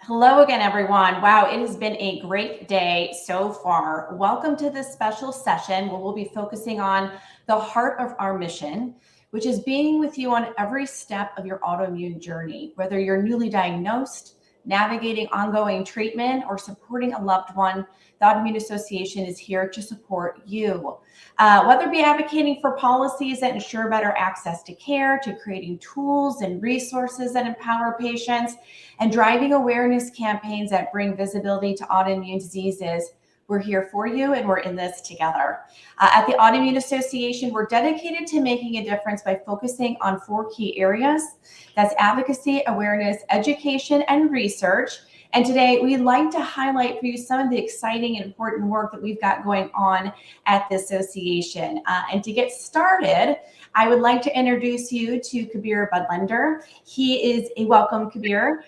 Hello again, everyone. Wow, it has been a great day so far. Welcome to this special session where we'll be focusing on the heart of our mission, which is being with you on every step of your autoimmune journey, whether you're newly diagnosed, navigating ongoing treatment, or supporting a loved one. The Autoimmune Association is here to support you. Whether it be advocating for policies that ensure better access to care, to creating tools and resources that empower patients, and driving awareness campaigns that bring visibility to autoimmune diseases, we're here for you and we're in this together. At the Autoimmune Association, we're dedicated to making a difference by focusing on 4 key areas. That's advocacy, awareness, education, and research. And today we'd like to highlight for you some of the exciting and important work that we've got going on at the association. And to get started, I would like to introduce you to Kabir Budlender. He is welcome, Kabir.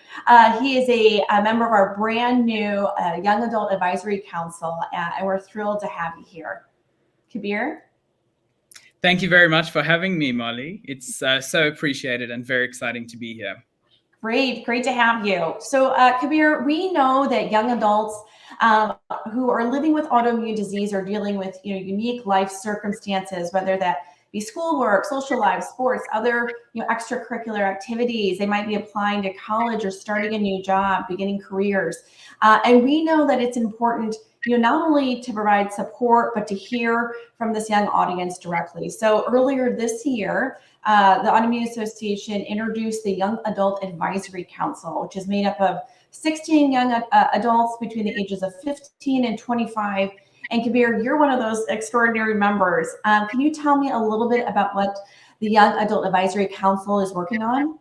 He is a member of our brand new Young Adult Advisory Council, and we're thrilled to have you here. Kabir? Thank you very much for having me, Molly. It's so appreciated and very exciting to be here. Great to have you. So, Kabir, we know that young adults who are living with autoimmune disease are dealing with unique life circumstances, whether that be schoolwork, social lives, sports, other extracurricular activities. They might be applying to college or starting a new job, beginning careers. And we know that it's important not only to provide support, but to hear from this young audience directly. So earlier this year, the Autoimmune Association introduced the Young Adult Advisory Council, which is made up of 16 young adults between the ages of 15 and 25. And Kabir, you're one of those extraordinary members. Can you tell me a little bit about what the Young Adult Advisory Council is working on?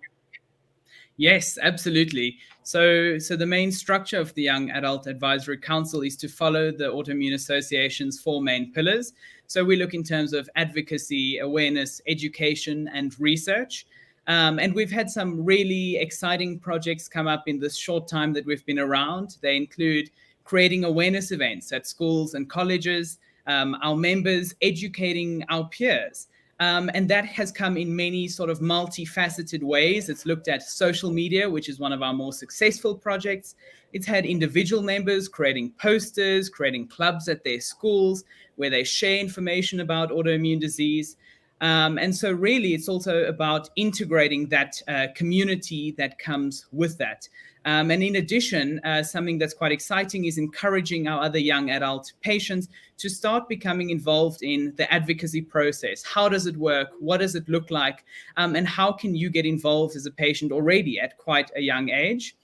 Yes, absolutely. So the main structure of the Young Adult Advisory Council is to follow the Autoimmune Association's 4 main pillars. So we look in terms of advocacy, awareness, education, and research. And we've had some really exciting projects come up in this short time that we've been around. They include creating awareness events at schools and colleges, our members educating our peers. And that has come in many sort of multifaceted ways. It's looked at social media, which is one of our more successful projects. It's had individual members creating posters, creating clubs at their schools where they share information about autoimmune disease. And so really, it's also about integrating that community that comes with that. And in addition, something that's quite exciting is encouraging our other young adult patients to start becoming involved in the advocacy process. How does it work? What does it look like? And how can you get involved as a patient already at quite a young age?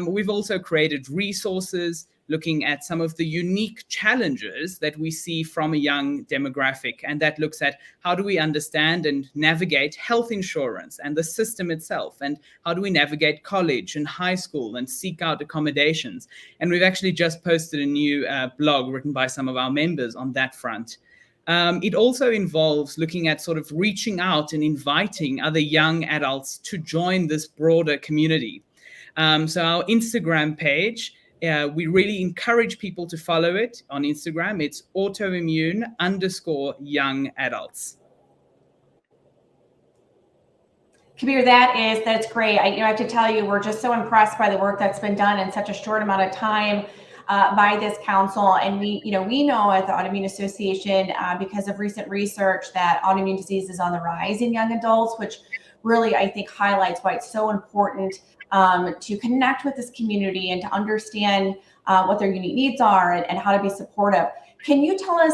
We've also created resources looking at some of the unique challenges that we see from a young demographic. And that looks at how do we understand and navigate health insurance and the system itself, and how do we navigate college and high school and seek out accommodations. And we've actually just posted a new blog written by some of our members on that front. It also involves looking at sort of reaching out and inviting other young adults to join this broader community. So our Instagram page, we really encourage people to follow it on Instagram. It's autoimmune_young adults. Kabir, that's great. I have to tell you, we're just so impressed by the work that's been done in such a short amount of time by this council. And we know at the Autoimmune Association, because of recent research, that autoimmune disease is on the rise in young adults, which really, I think, highlights why it's so important to connect with this community and to understand what their unique needs are and how to be supportive. Can you tell us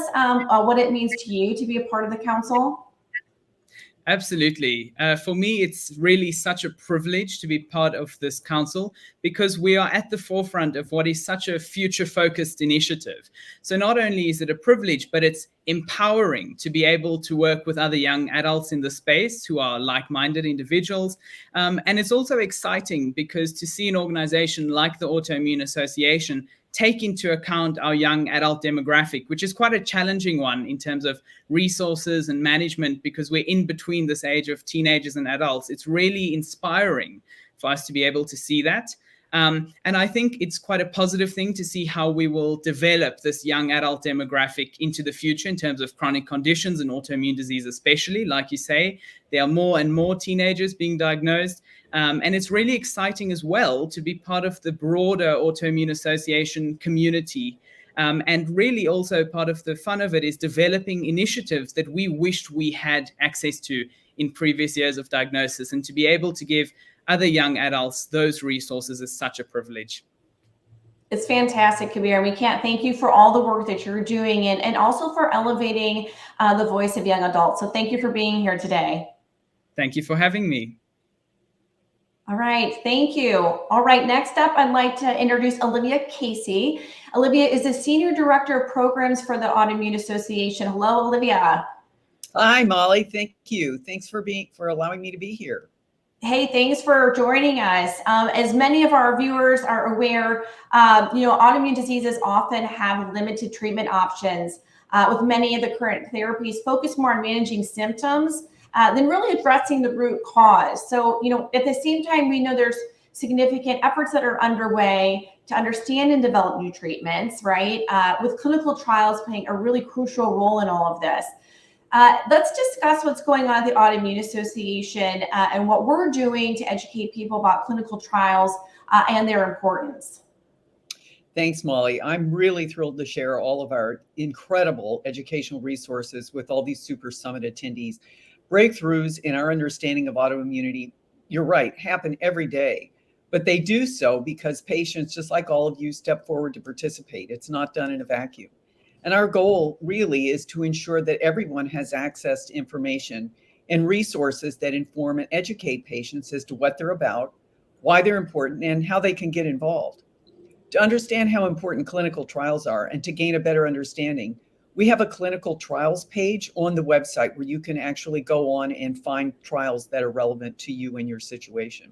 what it means to you to be a part of the council? Absolutely. For me, it's really such a privilege to be part of this council because we are at the forefront of what is such a future-focused initiative. So not only is it a privilege, but it's empowering to be able to work with other young adults in the space who are like-minded individuals. And it's also exciting because to see an organization like the Autoimmune Association take into account our young adult demographic, which is quite a challenging one in terms of resources and management because we're in between this age of teenagers and adults. It's really inspiring for us to be able to see that. And I think it's quite a positive thing to see how we will develop this young adult demographic into the future in terms of chronic conditions and autoimmune disease, especially. Like you say, there are more and more teenagers being diagnosed. And it's really exciting as well to be part of the broader Autoimmune Association community. And really also part of the fun of it is developing initiatives that we wished we had access to in previous years of diagnosis, and to be able to give other young adults those resources is such a privilege. It's fantastic, Kabir. And we can't thank you for all the work that you're doing and also for elevating the voice of young adults. So thank you for being here today. Thank you for having me. All right, thank you. All right, next up, I'd like to introduce Olivia Casey. Olivia is the Senior Director of Programs for the Autoimmune Association. Hello, Olivia. Hi, Molly. Thank you. Thanks for allowing me to be here. Hey, thanks for joining us. As many of our viewers are aware, autoimmune diseases often have limited treatment options, with many of the current therapies focused more on managing symptoms than really addressing the root cause. So, at the same time, we know there's significant efforts that are underway to understand and develop new treatments, right? With clinical trials playing a really crucial role in all of this. Let's discuss what's going on at the Autoimmune Association and what we're doing to educate people about clinical trials and their importance. Thanks, Molly. I'm really thrilled to share all of our incredible educational resources with all these Super Summit attendees. Breakthroughs in our understanding of autoimmunity, you're right, happen every day, but they do so because patients, just like all of you, step forward to participate. It's not done in a vacuum. And our goal really is to ensure that everyone has access to information and resources that inform and educate patients as to what they're about, why they're important, and how they can get involved. To understand how important clinical trials are and to gain a better understanding, we have a clinical trials page on the website where you can actually go on and find trials that are relevant to you and your situation.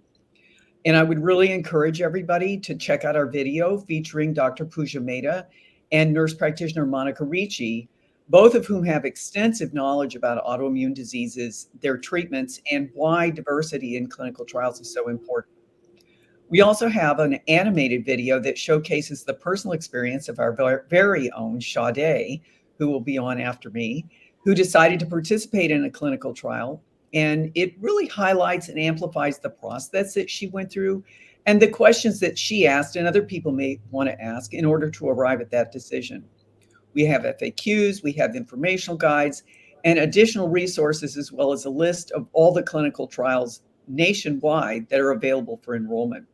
And I would really encourage everybody to check out our video featuring Dr. Pooja Mehta and nurse practitioner Monica Ricci, both of whom have extensive knowledge about autoimmune diseases, their treatments, and why diversity in clinical trials is so important. We also have an animated video that showcases the personal experience of our very own Sade, who will be on after me, who decided to participate in a clinical trial. And it really highlights and amplifies the process that she went through and the questions that she asked and other people may want to ask in order to arrive at that decision. We have FAQs, we have informational guides, and additional resources, as well as a list of all the clinical trials nationwide that are available for enrollment.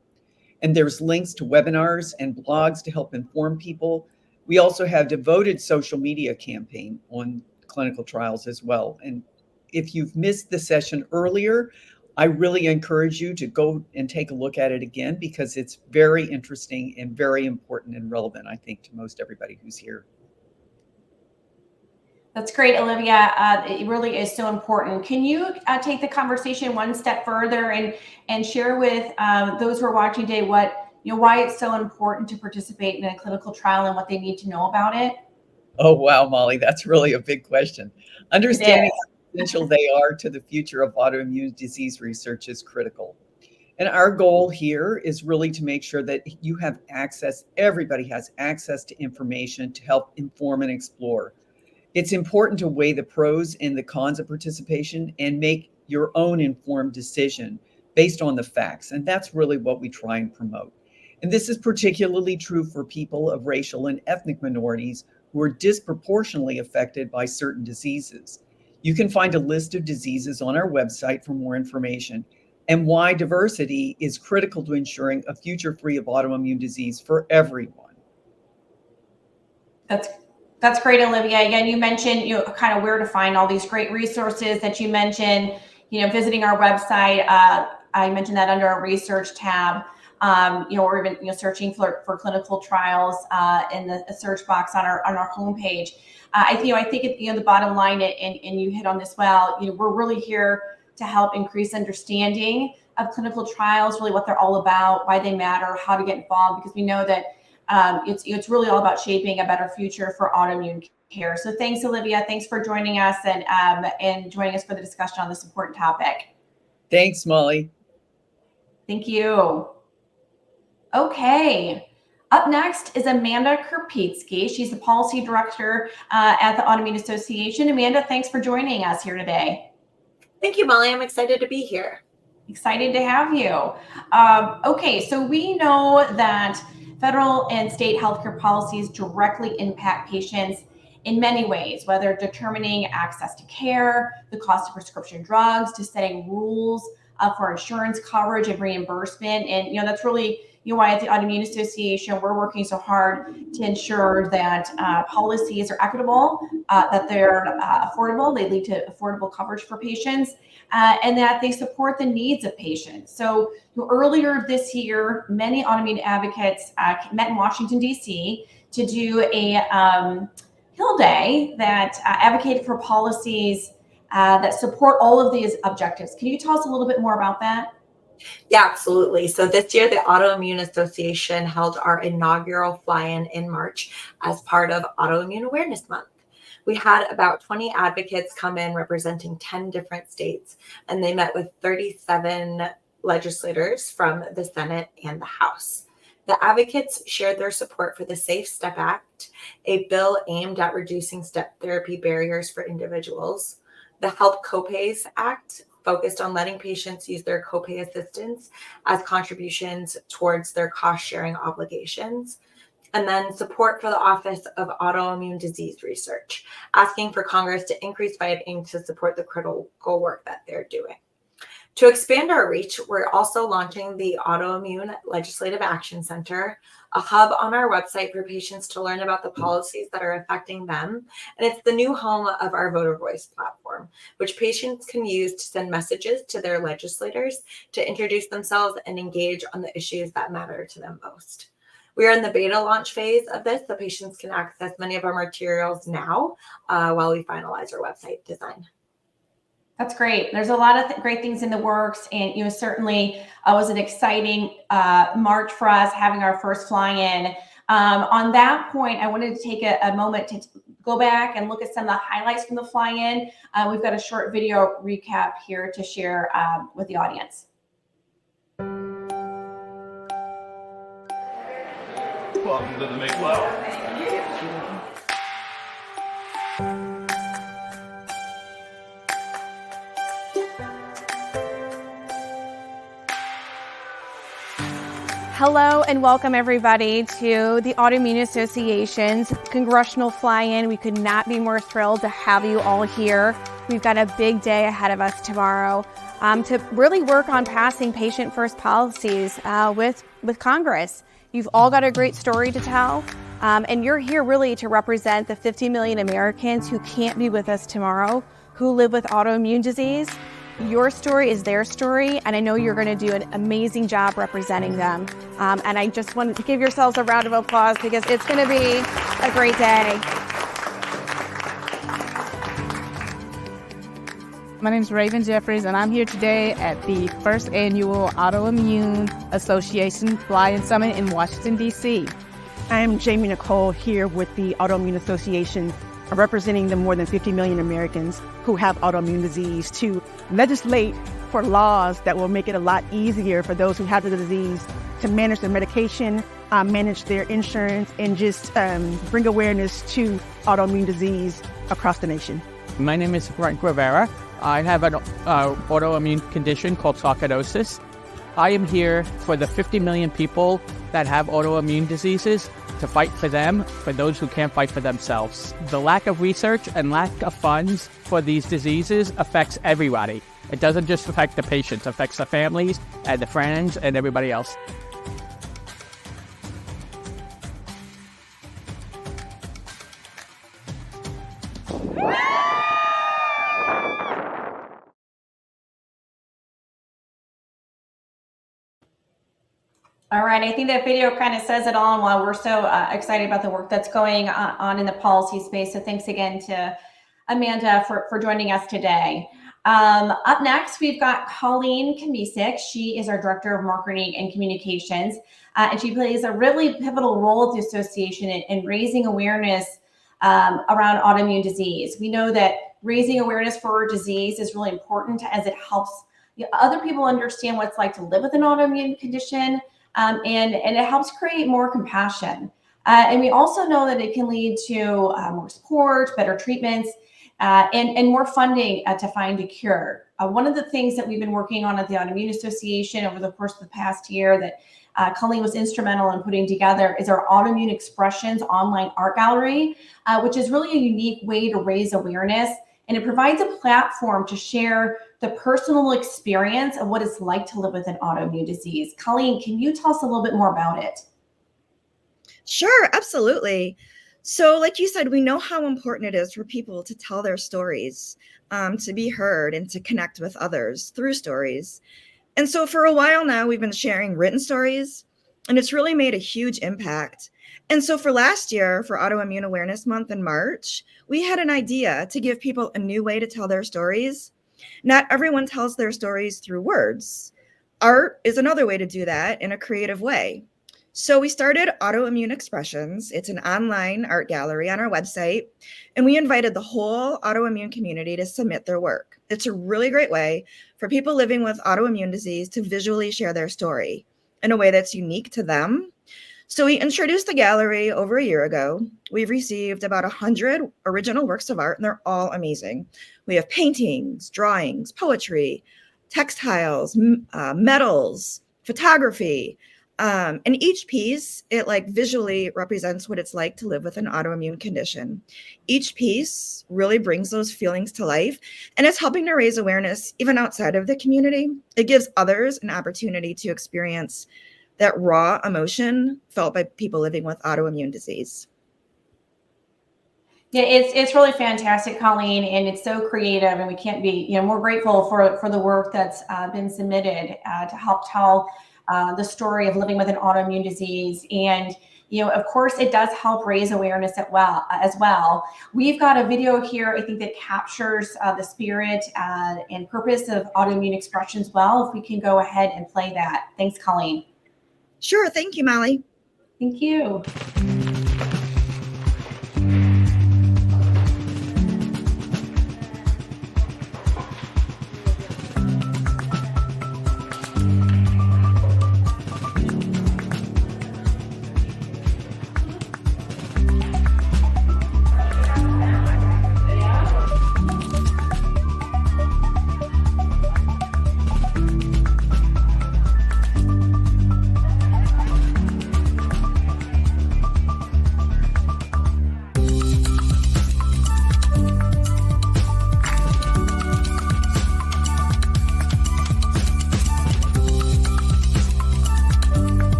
And there's links to webinars and blogs to help inform people. We also have devoted social media campaign on clinical trials as well. And if you've missed the session earlier, I really encourage you to go and take a look at it again because it's very interesting and very important and relevant, I think, to most everybody who's here. That's great, Olivia. It really is so important. Can you take the conversation one step further and share with those who are watching today why it's so important to participate in a clinical trial and what they need to know about it? Oh, wow, Molly, that's really a big question. Understanding how essential they are to the future of autoimmune disease research is critical. And our goal here is really to make sure that you have access, everybody has access to information to help inform and explore. It's important to weigh the pros and the cons of participation and make your own informed decision based on the facts. And that's really what we try and promote. And this is particularly true for people of racial and ethnic minorities who are disproportionately affected by certain diseases. You can find a list of diseases on our website for more information and why diversity is critical to ensuring a future free of autoimmune disease for everyone. That's great, Olivia. Again, you mentioned kind of where to find all these great resources that you mentioned, visiting our website. I mentioned that under our research tab, or even searching for clinical trials in the search box on our homepage. I think the bottom line, and you hit on this well, we're really here to help increase understanding of clinical trials, really what they're all about, why they matter, how to get involved, because we know that it's really all about shaping a better future for autoimmune care. So thanks, Olivia. Thanks for joining us and joining us for the discussion on this important topic. Thanks, Molly. Thank you. Okay. Up next is Amanda Krupitsky. She's the policy director at the Autoimmune Association. Amanda, thanks for joining us here today. Thank you, Molly. I'm excited to be here. Excited to have you. Okay, so we know that federal and state healthcare policies directly impact patients in many ways, whether determining access to care, the cost of prescription drugs, to setting rules for insurance coverage and reimbursement. And, that's really, why at the Autoimmune Association, we're working so hard to ensure that policies are equitable, that they're affordable, they lead to affordable coverage for patients, and that they support the needs of patients. So earlier this year, many autoimmune advocates met in Washington, D.C. to do a Hill Day that advocated for policies that support all of these objectives. Can you tell us a little bit more about that? Yeah, absolutely. So this year, the Autoimmune Association held our inaugural fly-in in March as part of Autoimmune Awareness Month. We had about 20 advocates come in representing 10 different states, and they met with 37 legislators from the Senate and the House. The advocates shared their support for the Safe Step Act, a bill aimed at reducing step therapy barriers for individuals, the Help Copays Act, focused on letting patients use their copay assistance as contributions towards their cost-sharing obligations, and then support for the Office of Autoimmune Disease Research, asking for Congress to increase funding to support the critical work that they're doing. To expand our reach, we're also launching the Autoimmune Legislative Action Center, a hub on our website for patients to learn about the policies that are affecting them. And it's the new home of our Voter Voice platform, which patients can use to send messages to their legislators to introduce themselves and engage on the issues that matter to them most. We are in the beta launch phase of this, so patients can access many of our materials now while we finalize our website design. That's great. There's a lot of great things in the works, and certainly was an exciting March for us having our first fly-in. On that point, I wanted to take a moment to go back and look at some of the highlights from the fly-in. We've got a short video recap here to share with the audience. Welcome to the Make Well. Hello and welcome everybody to the Autoimmune Association's Congressional Fly-In. We could not be more thrilled to have you all here. We've got a big day ahead of us tomorrow to really work on passing patient-first policies with Congress. You've all got a great story to tell, and you're here really to represent the 50 million Americans who can't be with us tomorrow, who live with autoimmune disease. Your story is their story, and I know you're going to do an amazing job representing them. And I just wanted to give yourselves a round of applause because it's going to be a great day. My name is Raven Jeffries, and I'm here today at the first annual Autoimmune Association Fly-In Summit in Washington, D.C. I'm Jamie Nicole here with the Autoimmune Association, representing the more than 50 million Americans who have autoimmune disease, to legislate for laws that will make it a lot easier for those who have the disease to manage their medication, manage their insurance, and just bring awareness to autoimmune disease across the nation. My name is Frank Rivera. I have an autoimmune condition called sarcoidosis. I am here for the 50 million people that have autoimmune diseases, to fight for them, for those who can't fight for themselves. The lack of research and lack of funds for these diseases affects everybody. It doesn't just affect the patients, it affects the families and the friends and everybody else. All right, I think that video kind of says it all, and while we're so excited about the work that's going on in the policy space, so thanks again to Amanda for joining us today. Up next, we've got Colleen Kamisic. She is our Director of Marketing and Communications, and she plays a really pivotal role at the association in raising awareness around autoimmune disease. We know that raising awareness for disease is really important as it helps other people understand what it's like to live with an autoimmune condition, and it helps create more compassion. And we also know that it can lead to more support, better treatments, and more funding to find a cure. One of the things that we've been working on at the Autoimmune Association over the course of the past year that Colleen was instrumental in putting together is our Autoimmune Expressions online art gallery, which is really a unique way to raise awareness. And it provides a platform to share the personal experience of what it's like to live with an autoimmune disease. Colleen, can you tell us a little bit more about it? Sure, absolutely. So, like you said, we know how important it is for people to tell their stories, to be heard, and to connect with others through stories. And so, for a while now, we've been sharing written stories, and it's really made a huge impact. And so, for last year, for Autoimmune Awareness Month in March, we had an idea to give people a new way to tell their stories. Not everyone tells their stories through words. Art is another way to do that in a creative way. So we started Autoimmune Expressions. It's an online art gallery on our website, and we invited the whole autoimmune community to submit their work. It's a really great way for people living with autoimmune disease to visually share their story in a way that's unique to them. So we introduced the gallery over a year ago. We've received about 100 original works of art, and they're all amazing. We have paintings, drawings, poetry, textiles, metals, photography. And each piece, it like visually represents what it's like to live with an autoimmune condition. Each piece really brings those feelings to life, and it's helping to raise awareness even outside of the community. It gives others an opportunity to experience that raw emotion felt by people living with autoimmune disease. Yeah, it's really fantastic, Colleen, and it's so creative, and we can't be more grateful for the work that's been submitted to help tell the story of living with an autoimmune disease. And of course, it does help raise awareness as well. We've got a video here, I think, that captures the spirit and purpose of Autoimmune Expressions well. If we can go ahead and play that. Thanks, Colleen. Sure. Thank you, Molly. Thank you.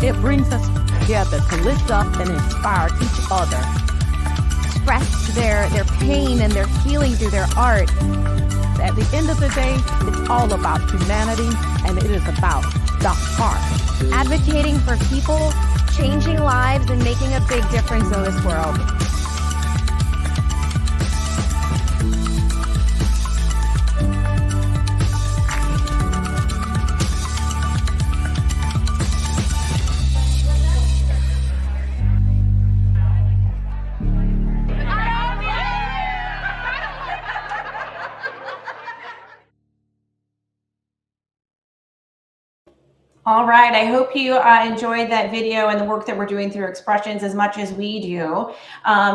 It brings us together to lift up and inspire each other, express their pain and their healing through their art. At the end of the day, it's all about humanity, and it is about the heart. Advocating for people, changing lives, and making a big difference in this world. All right, I hope you enjoyed that video and the work that we're doing through Expressions as much as we do.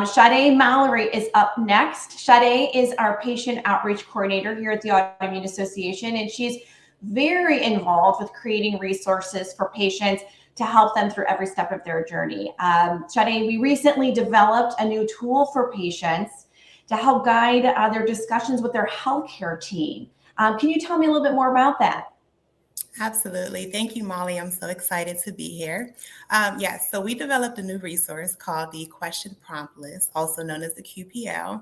Sade Mallory is up next. Sade is our patient outreach coordinator here at the Autoimmune Association, and she's very involved with creating resources for patients to help them through every step of their journey. Sade, we recently developed a new tool for patients to help guide their discussions with their healthcare team. Can you tell me a little bit more about that? Absolutely. Thank you, Molly. I'm so excited to be here. Yes, so we developed a new resource called the Question Prompt List, also known as the QPL.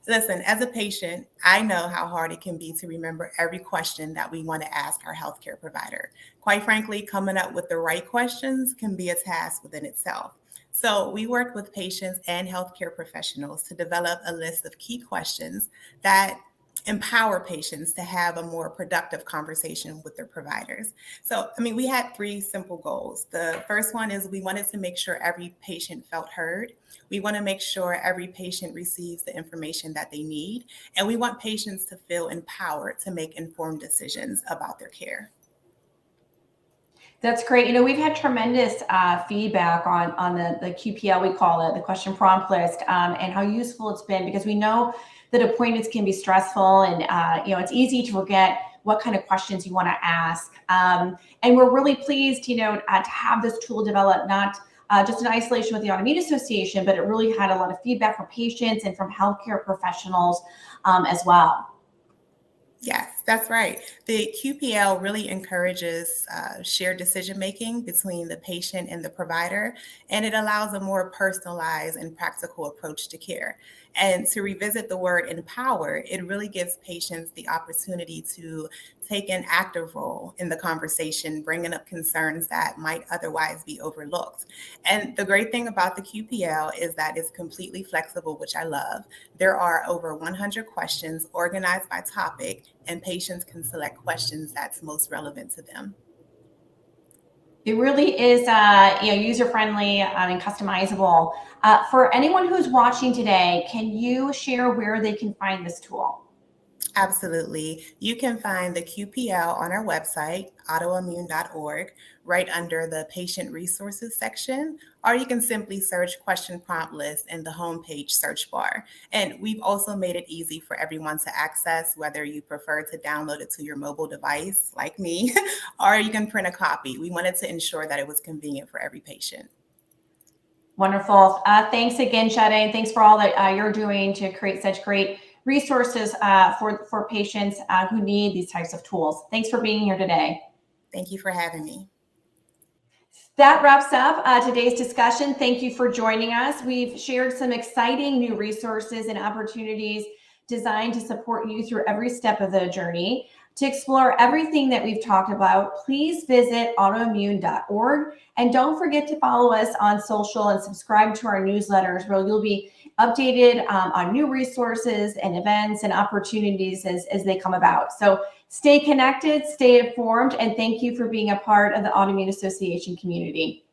Listen, as a patient, I know how hard it can be to remember every question that we want to ask our healthcare provider. Quite frankly, coming up with the right questions can be a task within itself. So we worked with patients and healthcare professionals to develop a list of key questions that empower patients to have a more productive conversation with their providers. So, we had three simple goals. The first one is we wanted to make sure every patient felt heard. We want to make sure every patient receives the information that they need. And we want patients to feel empowered to make informed decisions about their care. That's great. We've had tremendous feedback on the QPL, we call it, the question prompt list, and how useful it's been, because we know that appointments can be stressful, and it's easy to forget what kind of questions you want to ask. And we're really pleased, to have this tool developed, not just in isolation with the Autoimmune Association, but it really had a lot of feedback from patients and from healthcare professionals as well. Yes, that's right. The QPL really encourages shared decision-making between the patient and the provider, and it allows a more personalized and practical approach to care. And to revisit the word empower, it really gives patients the opportunity to take an active role in the conversation, bringing up concerns that might otherwise be overlooked. And the great thing about the QPL is that it's completely flexible, which I love. There are over 100 questions organized by topic, and patients can select questions that's most relevant to them. It really is, user-friendly and customizable. For anyone who's watching today, can you share where they can find this tool? Absolutely. You can find the QPL on our website, autoimmune.org, right under the patient resources section, or you can simply search question prompt list in the homepage search bar. And we've also made it easy for everyone to access, whether you prefer to download it to your mobile device, like me, or you can print a copy. We wanted to ensure that it was convenient for every patient. Wonderful. Thanks again, Shade, and thanks for all that you're doing to create such great resources for patients who need these types of tools. Thanks for being here today. Thank you for having me. That wraps up today's discussion. Thank you for joining us. We've shared some exciting new resources and opportunities designed to support you through every step of the journey. To explore everything that we've talked about, please visit autoimmune.org, and don't forget to follow us on social and subscribe to our newsletters, where you'll be updated on new resources and events and opportunities as they come about. So stay connected, stay informed, and thank you for being a part of the Autoimmune Association community.